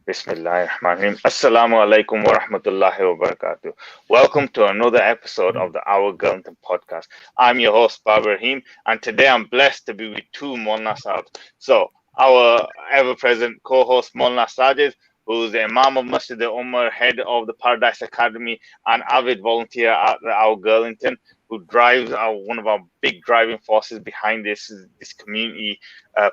Bismillahirrahmanirrahim. Assalamu alaikum wa rahmatullahi wa barakatuh. Welcome to another episode of the Our Girlington podcast. I'm your host, Babar Rahim, and today I'm blessed to be with two Maulana Sahibs. So, our ever-present co-host, Maulana Sajid, who's the Imam of Masjid al-Ummah, head of the Paradise Academy, and avid volunteer at the Our Girlington, who drives one of our big driving forces behind this community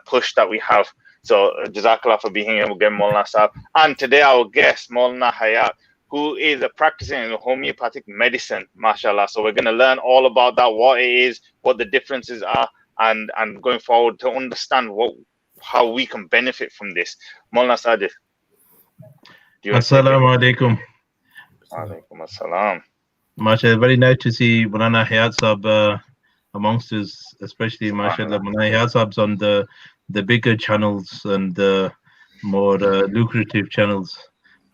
push that we have. So, Jazakallah for being here again, Maulana Sahib. And today our guest, Maulana Hayaat, who is a practicing homeopathic medicine, mashallah. So we're going to learn all about that, what it is, what the differences are, and going forward to understand how we can benefit from this. Maulana Sajid. Assalamu alaikum. Alaikum assalam. Mashallah, very nice to see Maulana Hayaat Sahib amongst us, especially mashallah. Maulana Hayaat Sahib's on the bigger channels and the more lucrative channels,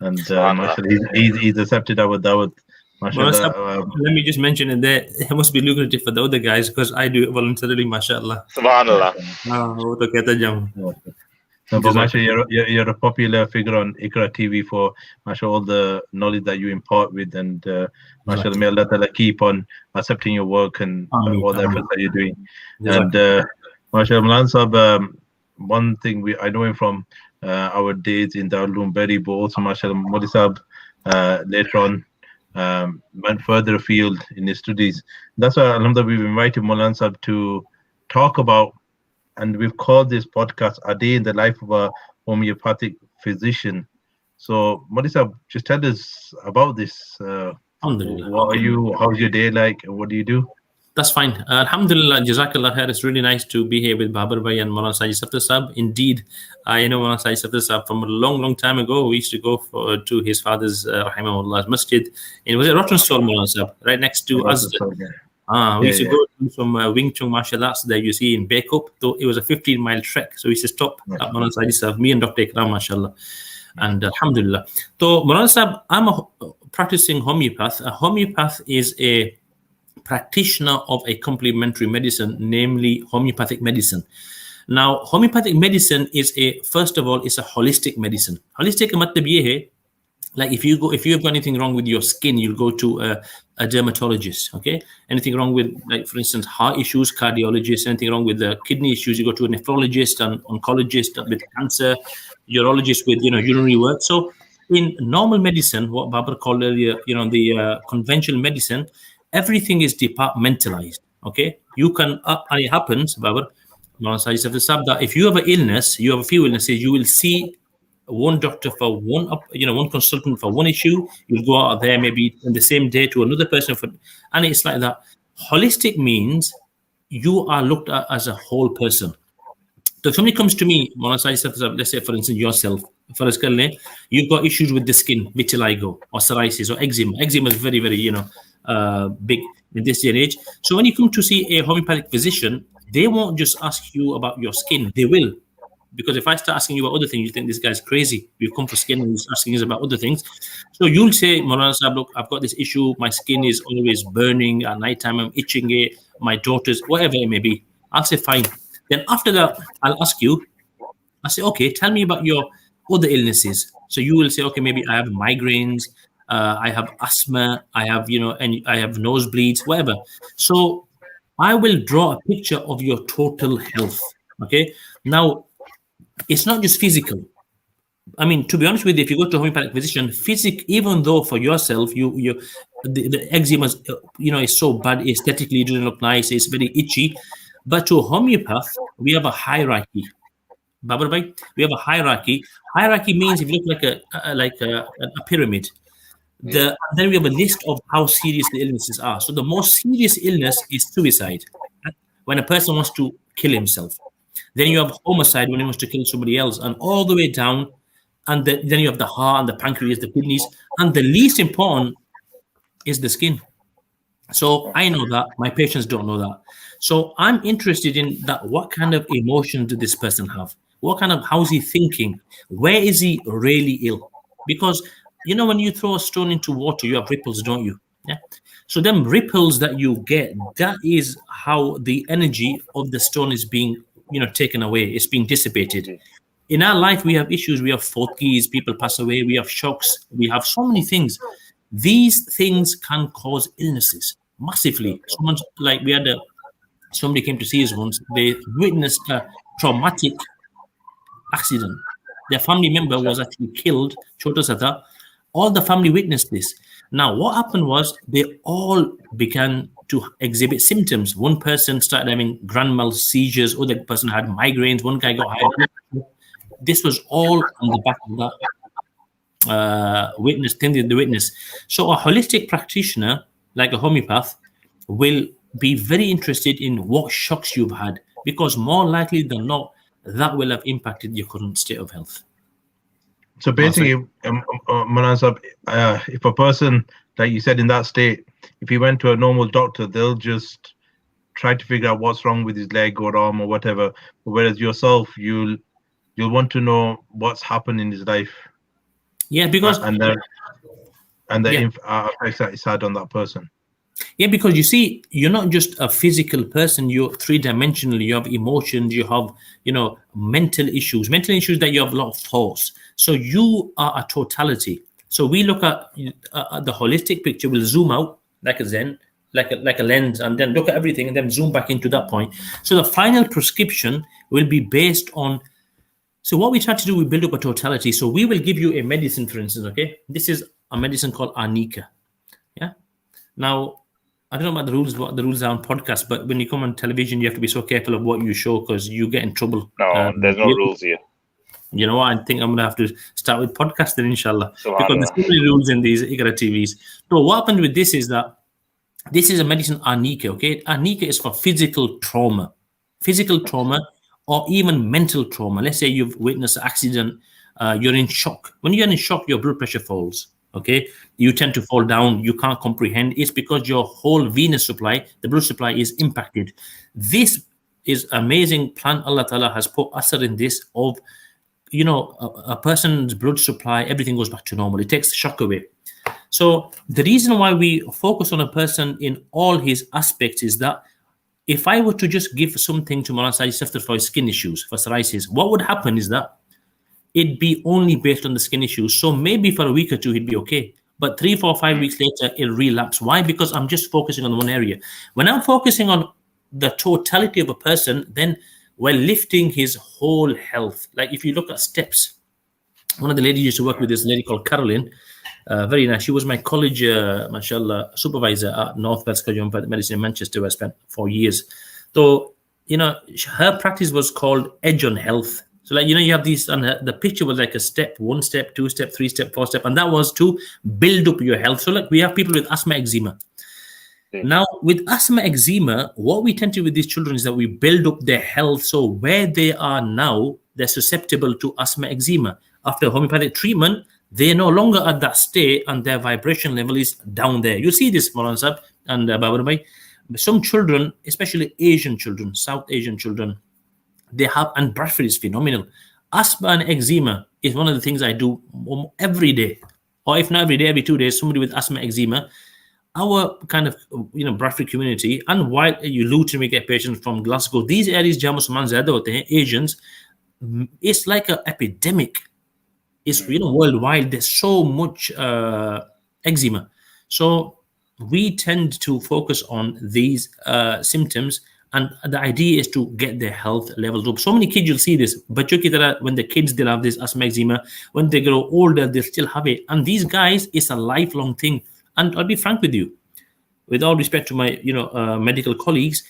and mashallah, he's accepted our dawat. Mashallah. Let me just mention it there. It must be lucrative for the other guys because I do it voluntarily, mashallah. Subhanallah. But mashallah, you're a popular figure on Ikra TV for mashallah all the knowledge that you impart with, and mashallah, may Allah Ta'ala keep on accepting your work and all the efforts that you're doing. And mashallah, Maulana Sahib, one thing I know him from our days in Darul Uloom Berry, but also mashallah, Maulana Sahib later on went further afield in his studies. That's why alhamdulillah we've invited Maulana Sahib to talk about, and we've called this podcast A Day in the Life of a Homeopathic Physician. So Maulana Sahib, just tell us about this. What are you? How's your day like? What do you do? That's fine. Alhamdulillah, Jazakallah khair. It's really nice to be here with Babar Bhai and Maulana Sajid Safdar Sahib. Indeed, I know Maulana Sajid Safdar Sahib from a long time ago. We used to go to his father's Rahimahullah's masjid. It was a Rotten Stall, Maulana Sahib, right next to us. We used to go from Wing Chun martial arts that you see in Bacup. Though it was a 15-mile trek, so we used to stop at Maulana Sajid Sahib, me and Dr. Ikram, mashallah. And alhamdulillah. So Maulana Sahib, I'm a practicing homeopath. A homeopath is a practitioner of a complementary medicine, namely homeopathic medicine. Now, homeopathic medicine is first of all, it's a holistic medicine. Holistic matlab ye hai, like if you have got anything wrong with your skin, you'll go to a dermatologist. Okay, anything wrong with, like for instance, heart issues, cardiologist. Anything wrong with the kidney issues, you go to a nephrologist, an oncologist with cancer, urologist with urinary work. So in normal medicine, what Babar called earlier, the conventional medicine, everything is departmentalized. Okay, you can and it happens, Babar, that if you have an illness, you have a few illnesses, you will see one doctor for one consultant for one issue. You'll go out there maybe on the same day to another person and it's like that. Holistic means you are looked at as a whole person. So if somebody comes to me, let's say for instance yourself, you've got issues with the skin, vitiligo or psoriasis or eczema. Eczema is very, very big in this day and age. So when you come to see a homeopathic physician, they won't just ask you about your skin. They will, because if I start asking you about other things, you think this guy's crazy. We've come for skin and he's asking us about other things. So you'll say, Maulana Sahib, look, I've got this issue. My skin is always burning at night time. I'm itching it. My daughter's, whatever it may be. I'll say, fine. Then after that, I'll ask you. I say, okay, tell me about your other illnesses. So you will say, okay, maybe I have migraines. I have asthma, I have, and I have nosebleeds, whatever. So I will draw a picture of your total health. Okay. Now, it's not just physical. I mean, to be honest with you, if you go to a homeopathic physician, even though for yourself, the eczema, is so bad, aesthetically it doesn't look nice, it's very itchy. But to a homeopath, we have a hierarchy. Babar Bhai, we have a hierarchy. Hierarchy means if you look like a pyramid. Then we have a list of how serious the illnesses are. So the most serious illness is suicide, when a person wants to kill himself. Then you have homicide, when he wants to kill somebody else, and all the way down. And then you have the heart and the pancreas, the kidneys, and the least important is the skin. So I know that, my patients don't know that. So I'm interested in that. What kind of emotion do this person have? How is he thinking? Where is he really ill? Because when you throw a stone into water, you have ripples, don't you? Yeah. So them ripples that you get, that is how the energy of the stone is being, taken away. It's being dissipated. in our life, we have issues. We have fortkeys, people pass away, we have shocks, we have so many things. These things can cause illnesses massively. Someone's like, somebody came to see us once. They witnessed a traumatic accident. Their family member was actually killed. Chota Sata. All the family witnessed this. Now, what happened was they all began to exhibit symptoms. One person started having grand mal seizures. Other person had migraines. One guy got high blood pressure. This was all on the back of that the witness. So a holistic practitioner, like a homeopath, will be very interested in what shocks you've had, because more likely than not, that will have impacted your current state of health. So basically, Maulana Sahab, if a person, like you said, in that state, if he went to a normal doctor, they'll just try to figure out what's wrong with his leg or arm or whatever. Whereas yourself, you'll want to know what's happened in his life. Yeah, because and the effects that it's had on that person. Yeah, because you see, you're not just a physical person. You're three-dimensional. You have emotions. You have, mental issues that you have a lot of thoughts. So you are a totality. So we look at the holistic picture. We'll zoom out like a Zen, like a lens, and then look at everything, and then zoom back into that point. So the final prescription will be based on. So what we try to do, we build up a totality. So we will give you a medicine, for instance. Okay, this is a medicine called Arnica. Yeah. Now, I don't know about what the rules are on podcasts, but when you come on television, you have to be so careful of what you show because you get in trouble. No, there's no rules here. You know what? I think I'm going to have to start with podcasting, inshallah, because there's so many rules in these Iqra TVs. So what happened with this is that this is a medicine, Arnica, okay? Arnica is for physical trauma or even mental trauma. Let's say you've witnessed an accident, you're in shock. When you're in shock, your blood pressure falls. Okay, you tend to fall down. You can't comprehend. It's because your whole venous supply, the blood supply, is impacted. This is amazing plant. Allah Ta'ala has put asr in this of, a person's blood supply. Everything goes back to normal. It takes the shock away. So the reason why we focus on a person in all his aspects is that if I were to just give something to Maulana Hayaat for skin issues, for psoriasis, what would happen is that it'd be only based on the skin issues. So maybe for a week or two, he'd be okay. But 3, 4, 5 weeks later, it'll relapse. Why? Because I'm just focusing on one area. When I'm focusing on the totality of a person, then we're lifting his whole health. Like if you look at steps, one of the ladies used to work with this lady called Caroline. Very nice. She was my college, mashallah, supervisor at Northwest College of Homeopathic Medicine in Manchester, where I spent 4 years. So, her practice was called Edge on Health. So you have these, and the picture was like a step, 1 step, 2 step, 3 step, 4 step. And that was to build up your health. So we have people with asthma, eczema. Now with asthma, eczema, what we tend to do with these children is that we build up their health. So where they are now, they're susceptible to asthma, eczema. After homeopathic treatment, they're no longer at that state and their vibration level is down there. You see this, Maulana Sahab and Babar Bhai. Some children, especially Asian children, South Asian children, they have, and Bradford is phenomenal. Asthma and eczema is one of the things I do every day, or if not every day, every 2 days, somebody with asthma, eczema. Our kind of, Bradford community, and while you Luton, we get patients from Glasgow, these areas, Asians, it's like an epidemic. It's, worldwide, there's so much eczema. So we tend to focus on these symptoms. And the idea is to get their health levels up. So many kids, you'll see this. But when the kids, they'll have this asthma, eczema. When they grow older, they'll still have it. And these guys, it's a lifelong thing. And I'll be frank with you. With all respect to my, medical colleagues,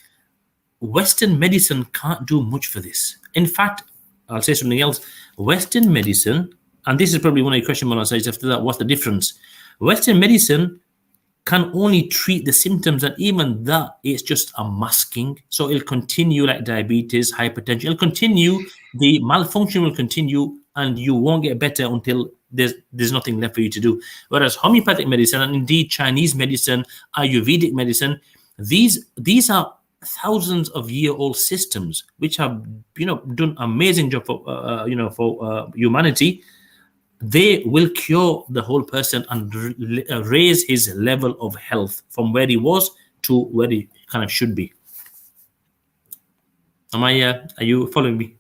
Western medicine can't do much for this. In fact, I'll say something else. Western medicine, and this is probably one of your questions, Maulana, after that, what's the difference? Western medicine can only treat the symptoms, and even that is just a masking. So it'll continue like diabetes, hypertension. It'll continue, the malfunction will continue, and you won't get better until there's nothing left for you to do. Whereas homeopathic medicine, and indeed Chinese medicine, Ayurvedic medicine, these are thousands of year-old systems which have done amazing job for humanity. They will cure the whole person and raise his level of health from where he was to where he kind of should be. Are you following me?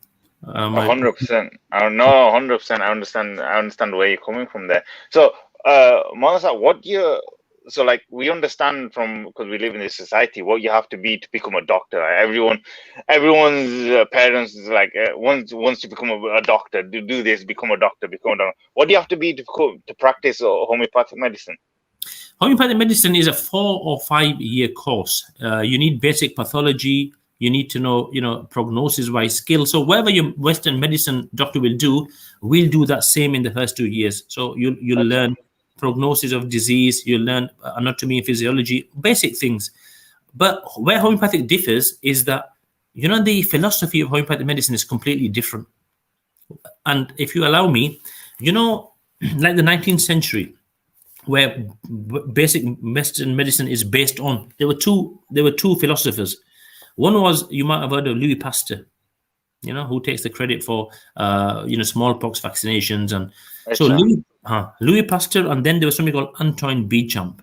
100%. I know 100%. I understand where you're coming from there. So, Maulana, so like we understand from, because we live in this society, what you have to be to become a doctor. Everyone's parents is like wants to become a doctor. Do this, become a doctor, become a doctor. What do you have to be to practice homeopathic medicine? Homeopathic medicine is a 4 or 5 year course. You need basic pathology. You need to know, prognosis-wise skill. So whatever your Western medicine doctor will do, we'll do that same in the first 2 years. So you'll learn prognosis of disease. You'll learn anatomy and physiology, basic things. But where homeopathic differs is that, the philosophy of homeopathic medicine is completely different. And if you allow me, like the 19th century, where basic Western medicine is based on, there were two philosophers. One was, you might have heard of Louis Pasteur, who takes the credit for smallpox vaccinations, and so Louis Pasteur, and then there was somebody called Antoine Béchamp.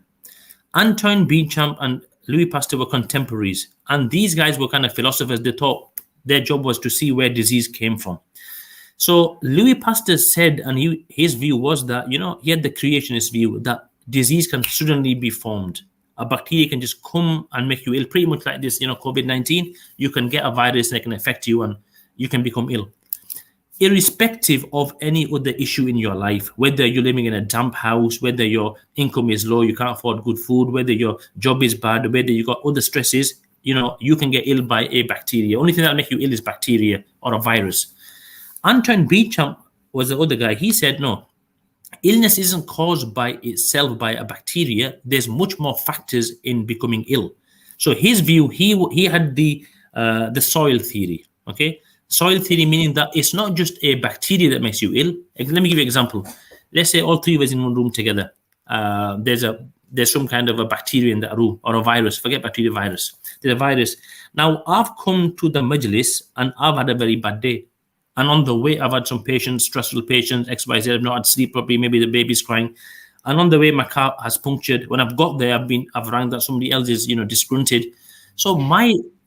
Antoine Béchamp and Louis Pasteur were contemporaries, and these guys were kind of philosophers. They thought their job was to see where disease came from. So Louis Pasteur said, and his view was that, he had the creationist view that disease can suddenly be formed. A bacteria can just come and make you ill, pretty much like this, COVID-19. You can get a virus that can affect you and you can become ill. Irrespective of any other issue in your life, whether you're living in a damp house, whether your income is low, you can't afford good food, whether your job is bad, whether you got other stresses, you can get ill by a bacteria. Only thing that'll make you ill is bacteria or a virus. Antoine Béchamp was the other guy. He said, no, illness isn't caused by itself by a bacteria. There's much more factors in becoming ill. So his view, he had the soil theory. Okay, soil theory meaning that it's not just a bacteria that makes you ill. Let me give you an example. Let's say all three of us in one room together. There's some kind of a bacteria in that room, or a virus. Forget bacteria, virus. There's a virus. Now I've come to the majlis and I've had a very bad day. And on the way, I've had some patients, stressful patients, XYZ. I've not had sleep properly. Maybe the baby's crying. And on the way, my car has punctured. When I've got there, I've rang that somebody else is, disgruntled. So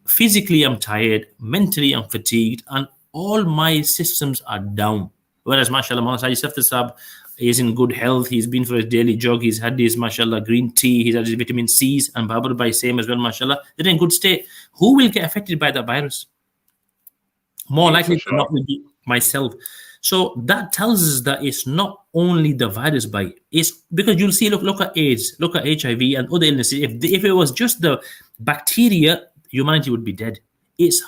physically, I'm tired. Mentally, I'm fatigued. And all my systems are down. Whereas, mashallah, Maulana Hayaat Khan is in good health. He's been for his daily jog. He's had his, mashallah, green tea. He's had his vitamin C's. And Babar Bhai, same as well, mashallah. They're in good state. Who will get affected by that virus? More likely to not be myself. So that tells us that it's not only the virus bite. It's because you'll see, look at AIDS, look at HIV and other illnesses. If it was just the bacteria, humanity would be dead. It's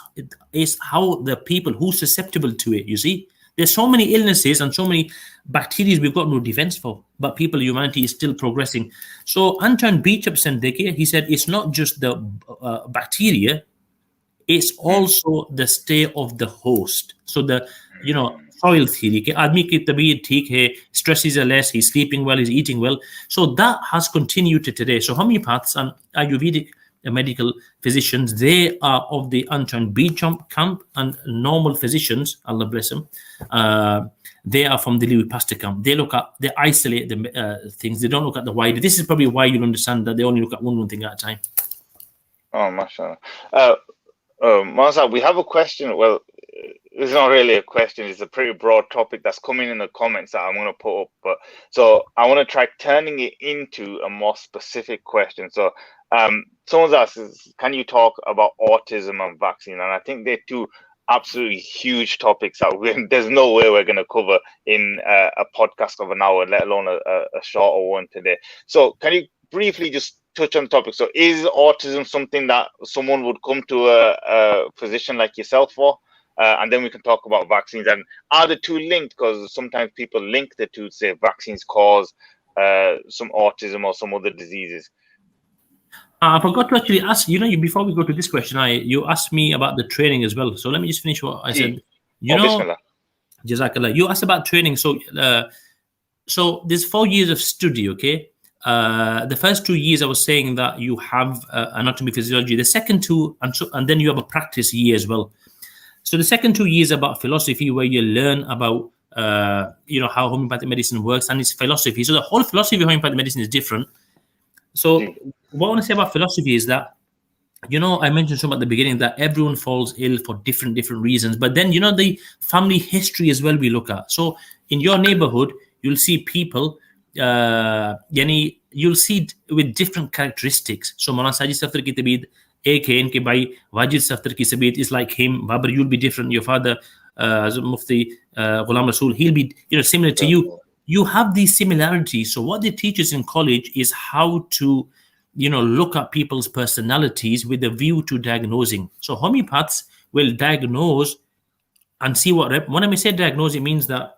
how the people who's susceptible to it, you see. There's so many illnesses and so many bacteria we've got no defense for, but humanity is still progressing. So Antoine Béchamp said, he said, it's not just the bacteria, it's also the state of the host. So the, soil theory, aadmi ki tabeeyat theek hai, stresses are less, he's sleeping well, he's eating well. So that has continued to today. So homeopaths and Ayurvedic medical physicians, they are of the Antoine Béchamp camp, and normal physicians, Allah bless them, they are from the Louis Pasteur camp. They isolate the things. They don't look at the wider. This is probably why you'll understand that they only look at one thing at a time. Oh, mashallah. Maulana, we have a question. Well, it's not really a question. It's a pretty broad topic that's coming in the comments that I'm going to put up. But so I want to try turning it into a more specific question. So someone's asked, can you talk about autism and vaccine? And I think they're two absolutely huge topics that there's no way we're going to cover in a podcast of an hour, let alone a shorter one today. So can you briefly just touch on the topic? So is autism something that someone would come to a physician like yourself for? And then we can talk about vaccines. And are the two linked? Because sometimes people link the two, say vaccines cause some autism or some other diseases. I forgot to actually ask, before we go to this question, you asked me about the training as well. So let me just finish what I said. Jazakallah. You asked about training. So there's 4 years of study, okay? The first 2 years I was saying that you have anatomy, physiology. The second two, and then you have a practice year as well. So the second 2 years about philosophy, where you learn about how homeopathic medicine works and its philosophy. So the whole philosophy of homeopathic medicine is different. So what I want to say about philosophy is that I mentioned some at the beginning that everyone falls ill for different reasons. But then, the family history as well we look at. So in your neighborhood, you'll see people, you'll see with different characteristics. So Maulana Sajid Safdar ki tabeed ek hai, inke bhai Wajid Safdar ki tabeed is like him. Babar, you'll be different. Your father, Mufti Ghulam Rasool, he'll be similar to you. You have these similarities. So what they teach us in college is how to look at people's personalities with a view to diagnosing. So homeopaths will diagnose and see when I say diagnose, it means that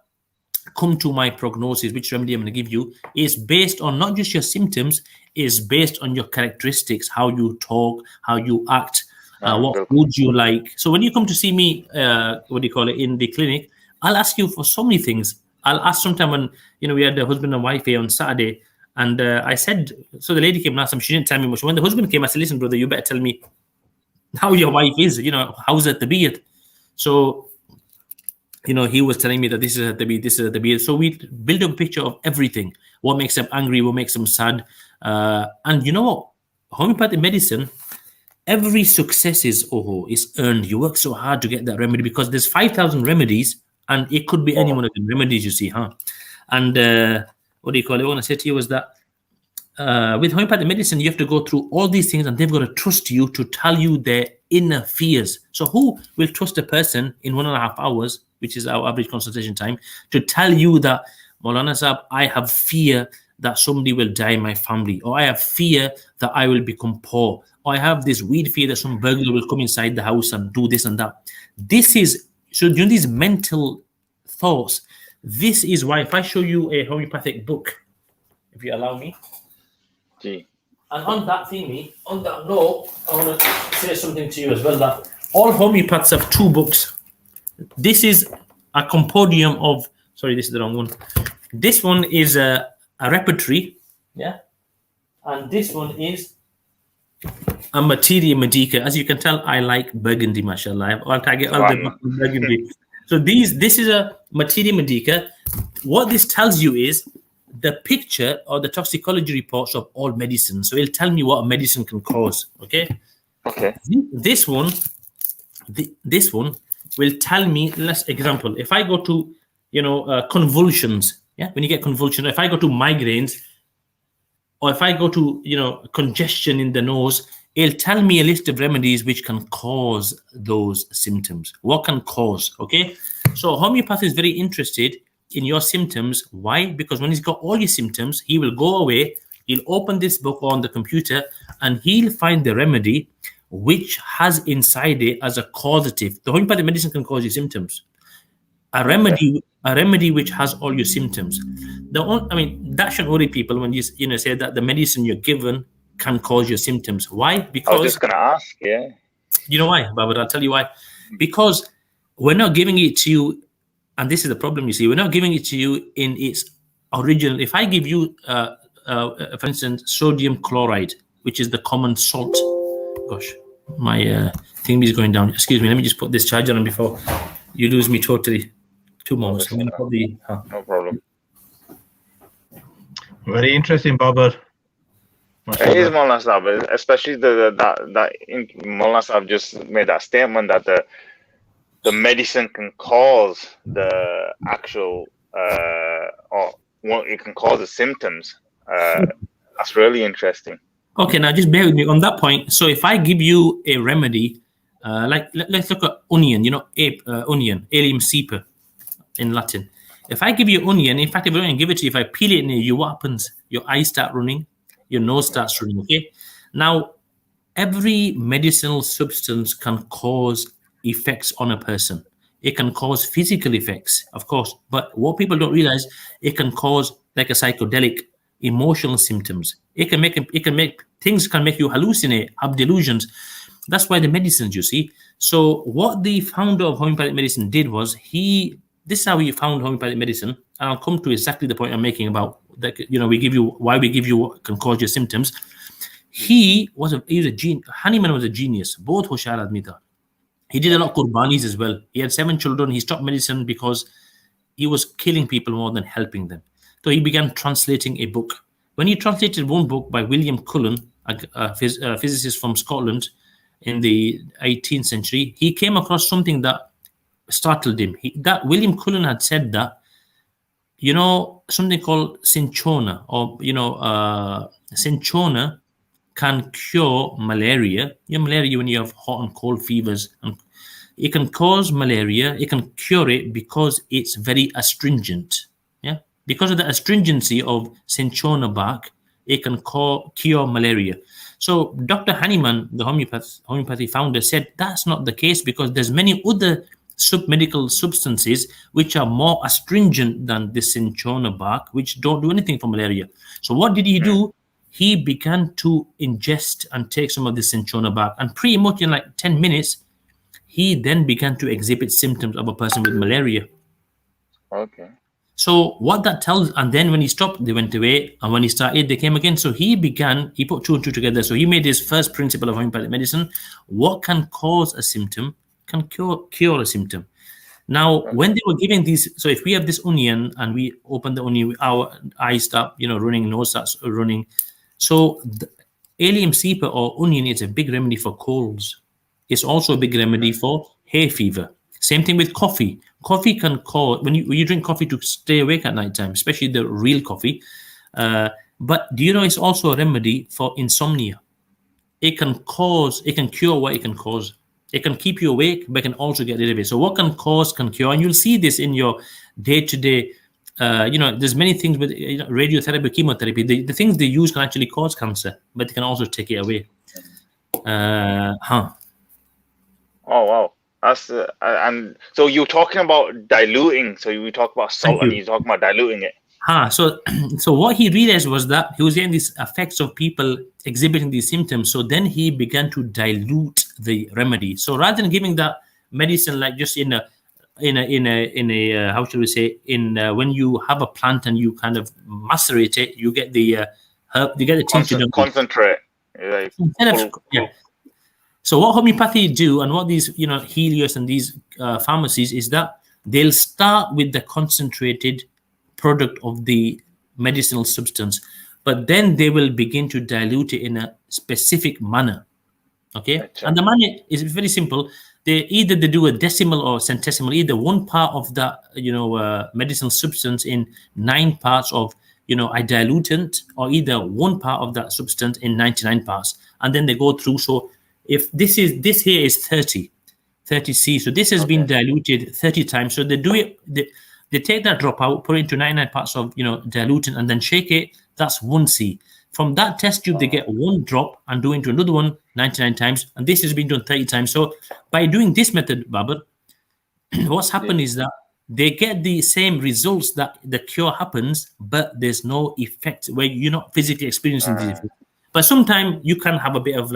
come to my prognosis, which remedy I'm going to give you is based on not just your symptoms, is based on your characteristics, how you talk, how you act, what food you like. So when you come to see me, in the clinic, I'll ask you for so many things. I'll ask sometime when, we had the husband and wife here on Saturday, and I said, so the lady came and asked him, she didn't tell me much. When the husband came, I said, listen, brother, you better tell me how your wife is, how's it to be it? So, he was telling me that this is to be, this is to be. So we build a picture of everything. What makes them angry, what makes them sad. And you know what? Homeopathic medicine, every success is earned. You work so hard to get that remedy because there's 5,000 remedies and it could be any one of the remedies, you see, huh? And what I want to say to you is that with homeopathic medicine, you have to go through all these things and they've got to trust you to tell you their inner fears. So who will trust a person in 1.5 hours, which is our average consultation time, to tell you that, Maulana Sahab, I have fear that somebody will die in my family, or I have fear that I will become poor, or I have this weird fear that some burglar will come inside the house and do this and that. This is, so during these mental thoughts, this is why if I show you a homeopathic book, if you allow me, and on that thingy, on that note, I want to say something to you as well, that all homeopaths have 2 books. This is a compendium of, sorry, this is the wrong one. This one is a repertory, yeah? And this one is a materia medica. As you can tell, I like burgundy, mashallah. I'll tag it all the burgundy. So this is a materia medica. What this tells you is the picture or the toxicology reports of all medicines. So it'll tell me what a medicine can cause. Okay. This one will tell me. Let's example. If I go to convulsions, yeah, when you get convulsions. If I go to migraines, or if I go to congestion in the nose, it'll tell me a list of remedies which can cause those symptoms. What can cause? Okay. So homeopath is very interested in your symptoms. Why? Because when he's got all your symptoms, he will go away, he'll open this book on the computer, and he'll find the remedy which has inside it as a causative. The homeopathic medicine can cause your symptoms. A remedy which has all your symptoms. That should worry people when you say that the medicine you're given can cause your symptoms. Why? Because I was just gonna ask, yeah. You know why, Baba? I'll tell you why. Because we're not giving it to you. And this is the problem, you see. We're not giving it to you in its original. If I give you, for instance, sodium chloride, which is the common salt. Gosh, my thing is going down. Excuse me. Let me just put this charger on before you lose me totally. 2 moments. No problem. Very interesting, Babar. It is Maulana Sahab, especially that Maulana Sahab just made that statement that the medicine can cause the actual, it can cause the symptoms. That's really interesting. Okay, now just bear with me on that point. So if I give you a remedy, let's look at onion, onion, Allium cepa in Latin. If I give you onion, in fact, if I don't give it to you, if I peel it near you, what happens? Your eyes start running, your nose starts running, okay? Now, every medicinal substance can cause effects on a person. It can cause physical effects, of course, but what people don't realize, it can cause like a psychedelic emotional symptoms. It can make things can make you hallucinate, have delusions. That's why the medicines, you see. So what the founder of homeopathic medicine did was this is how he found homeopathic medicine, and I'll come to exactly the point I'm making about that. We give you what can cause your symptoms. He was a genius. Hahnemann was a genius. Both Hushar admi tha. He did a lot of qurbanis as well. He had 7 children. He stopped medicine because he was killing people more than helping them. So he began translating a book. When he translated one book by William Cullen, a physicist from Scotland, in the 18th century, he came across something that startled him. That William Cullen had said that, something called cinchona, or cinchona can cure malaria. Malaria, when you have hot and cold fevers, and it can cause malaria. It can cure it because it's very astringent. Yeah, because of the astringency of cinchona bark, it can cure malaria. So Dr. Hahnemann, the homeopathy founder, said that's not the case, because there's many other medical substances which are more astringent than the cinchona bark, which don't do anything for malaria. So what did he do? He began to ingest and take some of the cinchona bark, and pretty much in like 10 minutes, he then began to exhibit symptoms of a person with malaria. Okay. So what that tells, and then when he stopped, they went away, and when he started, they came again. So he put two and two together. So he made his first principle of homeopathic medicine: what can cause a symptom can cure a symptom. Now, when they were giving these, so if we have this onion and we open the onion, our eyes start, running, nose starts running. So the allium cepa, or onion, is a big remedy for colds. It's also a big remedy for hay fever. Same thing with coffee. Coffee can cause, when you drink coffee to stay awake at night time, especially the real coffee. But do you know it's also a remedy for insomnia? It can cure what it can cause. It can keep you awake, but can also get rid of it. So what can cause can cure. And you'll see this in your day-to-day, there's many things with radiotherapy, chemotherapy. The things they use can actually cause cancer, but they can also take it away. Oh, wow. That's and so you're talking about diluting. So you talk about salt and you're talking about diluting it. So what he realized was that he was getting these effects of people exhibiting these symptoms. So then he began to dilute the remedy. So rather than giving that medicine like just in a how shall we say, when you have a plant and you kind of macerate it, you get the herb, you get the tincture concentrate. So what homeopathy do, and what these Helios and these pharmacies, is that they'll start with the concentrated product of the medicinal substance, but then they will begin to dilute it in a specific manner. Okay, and the manner is very simple. They do a decimal or centesimal, either 1 part of that medicinal substance in 9 parts of a dilutant, or either 1 part of that substance in 99 parts, and then they go through. So if this here is 30 C, so this has been diluted 30 times. So they do it. They take that drop out, put it into 99 parts of dilutant, and then shake it. That's 1 C. From that test tube, they get 1 drop and do into another one 99 times, and this has been done 30 times. So by doing this method, Babar, what's happened is that they get the same results, that the cure happens, but there's no effect where you're not physically experiencing the effect. But sometimes you can have a bit of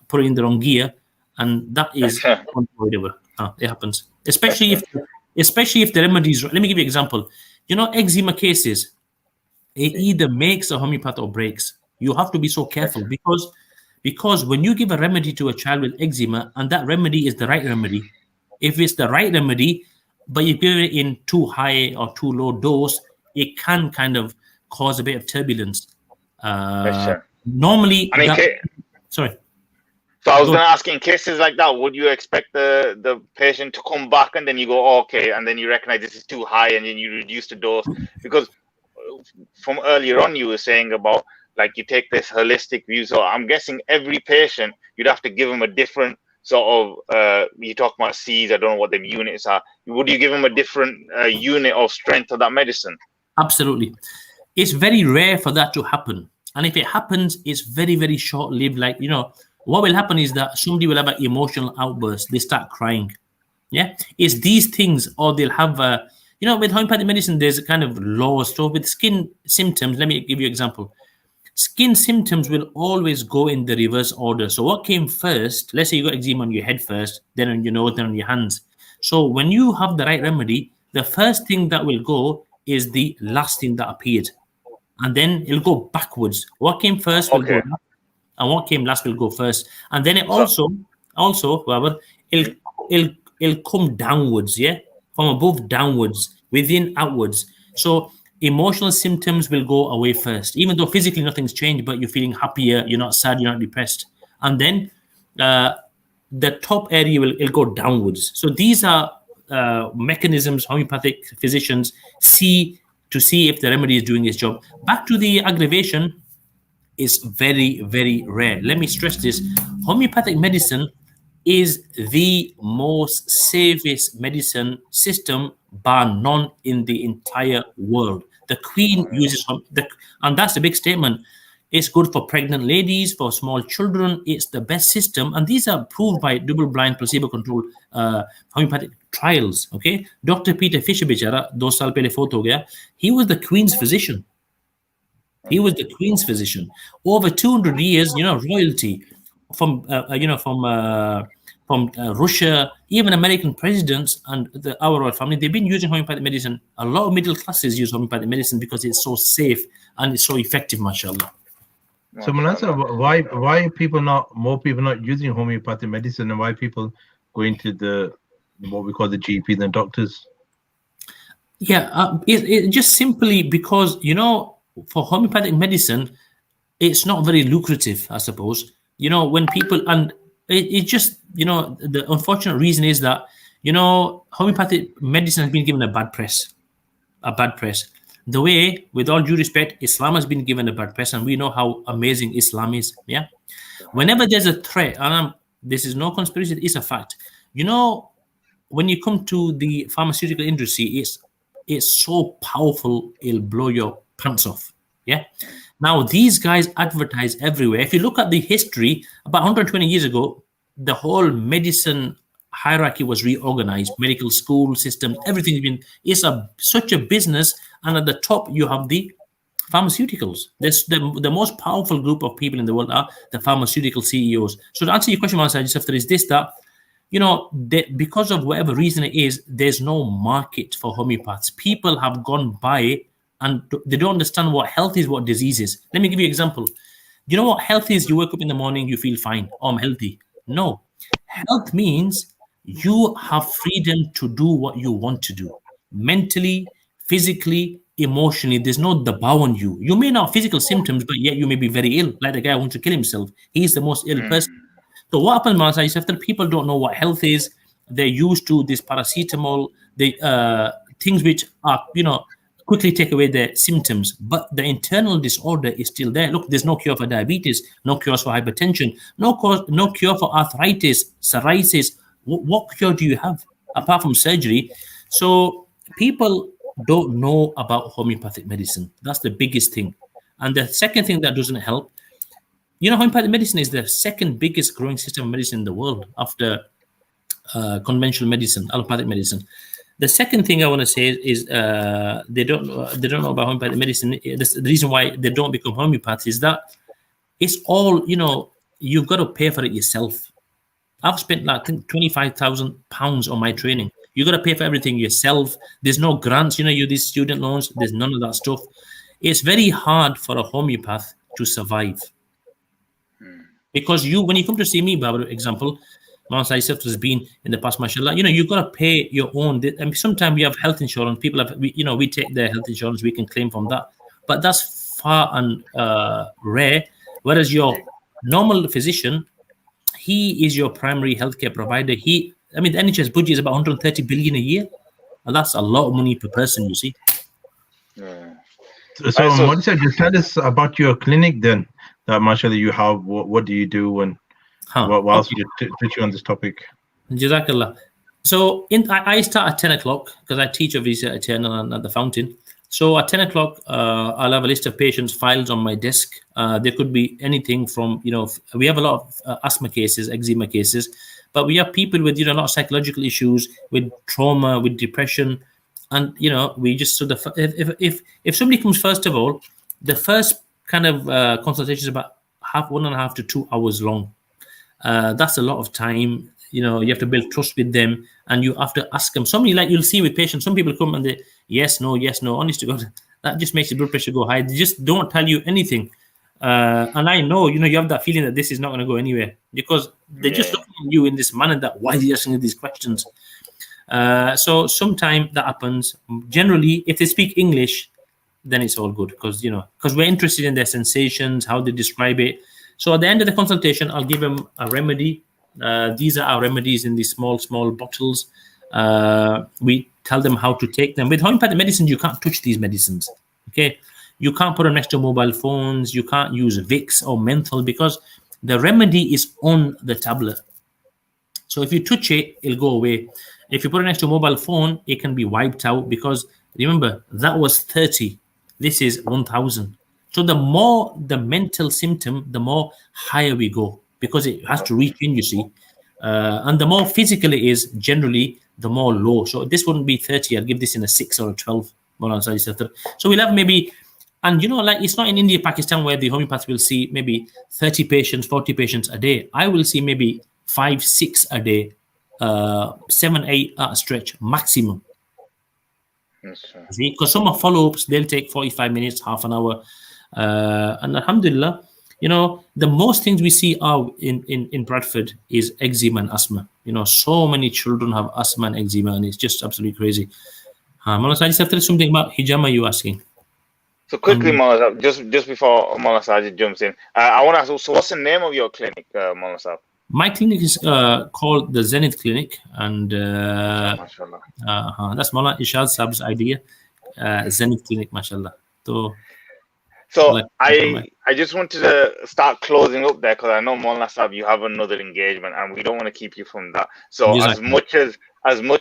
put it in the wrong gear, and that is unavoidable. It happens, especially if the remedies. Let me give you an example. Eczema cases, it either makes a homeopath or breaks. You have to be so careful, because when you give a remedy to a child with eczema, and that remedy is the right remedy, if it's the right remedy, but you give it in too high or too low dose, it can kind of cause a bit of turbulence. Normally, sorry. So I was going to ask, in cases like that, would you expect the patient to come back and then you go, okay, and then you recognize this is too high and then you reduce the dose? Because from earlier on, you were saying about like you take this holistic view. So I'm guessing every patient, you'd have to give them a different sort of, you talk about C's, I don't know what the units are. Would you give them a different unit of strength of that medicine? Absolutely. It's very rare for that to happen. And if it happens, it's very, very short-lived. Like, what will happen is that somebody will have an emotional outburst. They start crying. Yeah. It's these things, or they'll have, with homeopathic medicine, there's a kind of laws. So with skin symptoms, let me give you an example. Skin symptoms will always go in the reverse order. So what came first, let's say you got eczema on your head first, then on your nose, then on your hands. So when you have the right remedy, the first thing that will go is the last thing that appeared. And then it'll go backwards. What came first will go last, and what came last will go first. And then it also, Robert, it'll come downwards, from above downwards, within outwards. So emotional symptoms will go away first, even though physically nothing's changed, but you're feeling happier, you're not sad, you're not depressed. And then the top area will go downwards. So these are mechanisms homeopathic physicians see to see if the remedy is doing its job. Back to the aggravation, is very, very rare. Let me stress this. Homeopathic medicine is the most safest medicine system bar none in the entire world. The Queen uses, and that's a big statement. It's good for pregnant ladies, for small children. It's the best system. And these are proved by double-blind, placebo-controlled homeopathic trials. Okay, Dr. Peter Fisher, bichara, 2 saal pehle fot ho gaya. He was the Queen's physician. He was the Queen's physician. Over 200 years, royalty from Russia, even American presidents and our royal family, they've been using homeopathic medicine. A lot of middle classes use homeopathic medicine because it's so safe and it's so effective, mashallah. So, Maulana, why more people not using homeopathic medicine, and why people going to the what we call the GP than doctors? Yeah, it just simply because for homeopathic medicine, it's not very lucrative, I suppose. When people, and it just, the unfortunate reason is that, homeopathic medicine has been given a bad press. The way, with all due respect, Islam has been given a bad press, and we know how amazing Islam is. Yeah. Whenever there's a threat, and this is no conspiracy, it's a fact. When you come to the pharmaceutical industry, it's so powerful, it'll blow your pants off. Yeah. Now these guys advertise everywhere. If you look at the history, about 120 years ago, the whole medicine hierarchy was reorganized. Medical school system, everything's been. It's such a business, and at the top you have the pharmaceuticals. The most powerful group of people in the world are the pharmaceutical CEOs. So to answer your question, Maulana, is this that because of whatever reason it is, there's no market for homeopaths. People have gone by and they don't understand what health is, what disease is. Let me give you an example. You know what health is? You wake up in the morning, you feel fine. Oh, I'm healthy. No. Health means you have freedom to do what you want to do. Mentally, physically, emotionally, there's no dabaw on you. You may not have physical symptoms, but yet you may be very ill. Like the guy who wants to kill himself. He's the most ill person. So what happens, Maulana, is after people don't know what health is, they're used to this paracetamol, things which are, quickly take away the symptoms, but the internal disorder is still there. Look, there's no cure for diabetes, no cure for hypertension, no cure for arthritis, psoriasis. What cure do you have apart from surgery? So people don't know about homeopathic medicine. That's the biggest thing. And the second thing that doesn't help, homeopathic medicine is the second biggest growing system of medicine in the world after conventional medicine, allopathic medicine. The second thing I want to say is they don't know about homeopathic medicine. The reason why they don't become homeopaths is that it's all, you've got to pay for it yourself. I've spent I think £25,000 on my training. You've got to pay for everything yourself. There's no grants, these student loans. There's none of that stuff. It's very hard for a homeopath to survive. Because when you come to see me, Baba, example, Maulana Hayaat has been in the past, mashallah, you've got to pay your own. I mean, sometimes we have health insurance. People have, we take their health insurance, we can claim from that. But that's far and rare. Whereas your normal physician, he is your primary healthcare provider. The NHS budget is about 130 billion a year. And that's a lot of money per person, you see. Yeah. So Maulana, just tell us about your clinic then, that mashallah you have. What do you do and whilst you teach you on this topic? Jazakallah. So I start at 10 o'clock because I teach obviously at Eternal and at the Fountain. So at 10 o'clock, I'll have a list of patients' files on my desk. There could be anything from, we have a lot of asthma cases, eczema cases, but we have people with, a lot of psychological issues, with trauma, with depression. And, we just, if somebody comes, first of all, the first kind of consultation is about 1.5 to 2 hours long. That's a lot of time. You have to build trust with them, and you have to ask them. Somebody, like you'll see with patients, some people come and they yes, no, honest to God, that just makes your blood pressure go high. They just don't tell you anything. And I know, you have that feeling that this is not going to go anywhere because they're just looking at you in this manner that why are you asking these questions? So sometimes that happens. Generally, if they speak English, then it's all good because we're interested in their sensations, how they describe it. So at the end of the consultation, I'll give them a remedy These are our remedies in these small bottles. We tell them how to take them. With homeopathic medicine, you can't touch these medicines. Okay, you can't put them next to mobile phones. You can't use Vicks or menthol because the remedy is on the tablet. So if you touch it, it'll go away. If you put it next to a mobile phone, it can be wiped out because remember, that was 30. This is 1,000. So the more the mental symptom, the more higher we go because it has to reach in, you see. And the more physical it is, generally, the more low. So this wouldn't be 30. I'd give this in a 6 or a 12. So we'll have maybe, and like it's not in India, Pakistan, where the homeopath will see maybe 30 patients, 40 patients a day. I will see maybe 5, 6 a day, 7, 8 at a stretch maximum. Because some of follow-ups, they'll take 45 minutes, half an hour. And alhamdulillah, the most things we see are in Bradford is eczema and asthma. So many children have asthma and eczema, and it's just absolutely crazy. Maulana Sajid, there's something about hijama you asking. So quickly, Maulana, just before Maulana Sajid jumps in, I want to ask, so what's the name of your clinic, Maulana Sahib? My clinic is called the Zenith Clinic, and that's Maulana Ishad Saab's idea. Zenith Clinic, mashallah. So I just wanted to start closing up there because I know Maulana Saab, you have another engagement and we don't want to keep you from that. So as much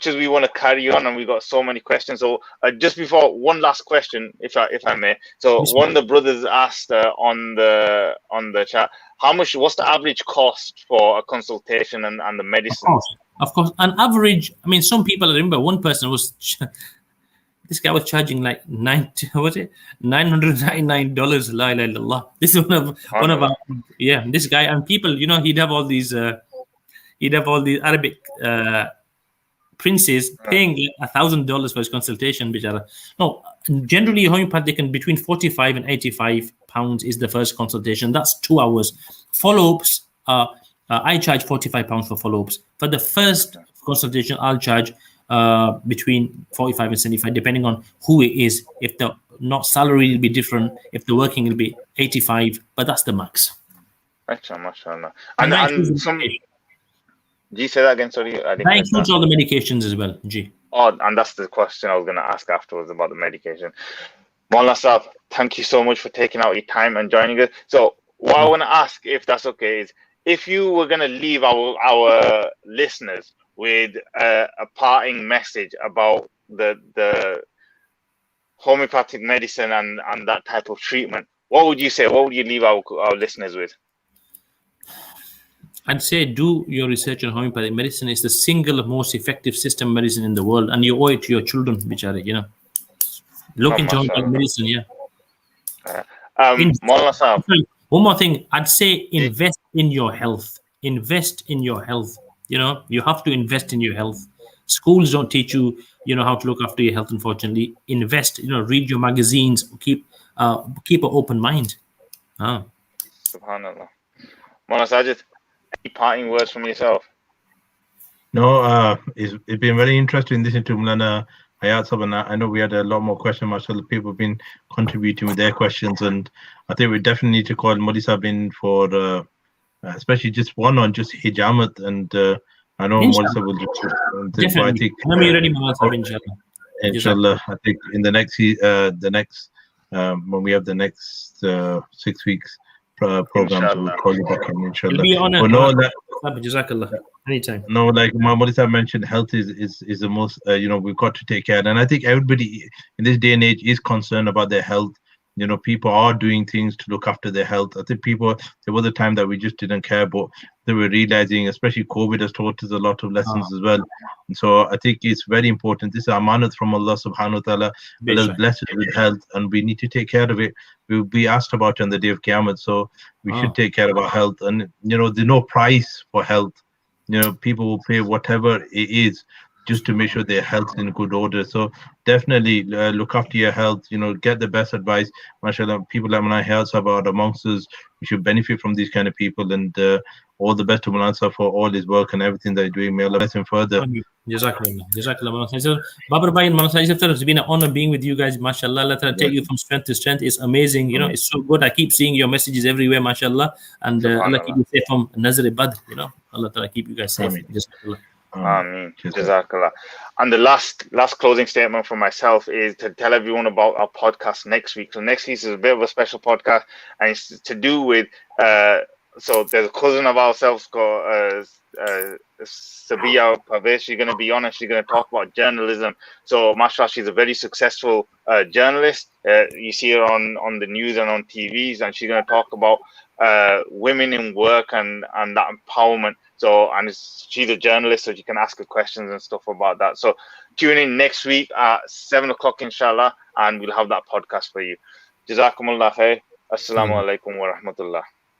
as we want to carry on, and we got so many questions. So just before, one last question, if I may. So one of the brothers asked on the chat, what's the average cost for a consultation and the medicine? Of course, an average. I mean, some people, I remember one person was. This guy was charging like $999. La ilaha illallah. This is one of our this guy, and people, he'd have all these Arabic princes paying $1,000 for his consultation, bichara. No, generally homeopathic can between 45 and 85 pounds is the first consultation. That's 2 hours. Follow-ups I charge 45 pounds for follow-ups. For the first consultation, I'll charge between 45 and 75, depending on who it is. If the salary will be different, if the working will be 85, but that's the max. MashaAllah. And some. G, say that again. Sorry, that includes all the medications as well. G. Oh, and that's the question I was going to ask afterwards about the medication. Maulana Saab, thank you so much for taking out your time and joining us. So, what I want to ask, if that's okay, is if you were going to leave our listeners with a parting message about the homeopathic medicine and that type of treatment, what would you say? What would you leave our listeners with? I'd say do your research on homeopathic medicine. It's the single most effective system medicine in the world, and you owe it to your children, bichare, Look into homeopathic medicine, Maulana Saab. One more thing, I'd say invest in your health. Invest in your health. You have to invest in your health. Schools don't teach you, how to look after your health, unfortunately. Invest, read your magazines, keep an open mind. Subhanallah. Maulana Sajid, any parting words from yourself? No, it's been very interesting listening to Maulana Hayaat Sahab, and I know we had a lot more questions. Mashallah, people have been contributing with their questions, and I think we definitely need to call Modi Sahab in for especially just one on just hijamat, and I know Modi Sahab will just I think inshallah, I think in the next when we have the next 6 weeks program, we'll call you back in, inshallah. Anytime. No, like Modi Sahab mentioned, health is the most we've got to take care, and I think everybody in this day and age is concerned about their health. People are doing things to look after their health. I think there was a time that we just didn't care, but they were realizing, especially COVID has taught us a lot of lessons as well. And so I think it's very important. This is amanat from Allah subhanahu wa ta'ala. Allah blessed us with health, and we need to take care of it. We will be asked about it on the day of Qiyamah, so we should take care of our health. And there's no price for health. People will pay whatever it is just to make sure their health is in good order. So definitely look after your health. Get the best advice. MashaAllah, people like Maulana Hayaat Sahib are amongst us. We should benefit from these kind of people, and all the best to Maulana Sahib for all his work and everything that he's doing. May Allah bless him further. Jazakallah. Babar Bhai and Maulana Sayyid, it's been an honor being with you guys. MashaAllah, Allah Ta'ala take you from strength to strength. It's amazing. It's so good. I keep seeing your messages everywhere, MashaAllah. And Allah keep you safe from Nazar Bad. Allah Ta'ala keep you guys safe. Jazakallah. Ameen. Jazakallah. And the last closing statement from myself is to tell everyone about our podcast next week. So next week is a bit of a special podcast, and it's to do with so there's a cousin of ourselves called Sabiya Parvesh. She's going to be on, and she's going to talk about journalism. So mashallah, she's a very successful journalist. You see her on the news and on TVs, and she's going to talk about women in work and that empowerment. So, and she's a journalist, so you can ask her questions and stuff about that. So tune in next week at 7 o'clock, inshallah, and we'll have that podcast for you. Jazakumullah khair. Assalamu alaikum wa rahmatullah.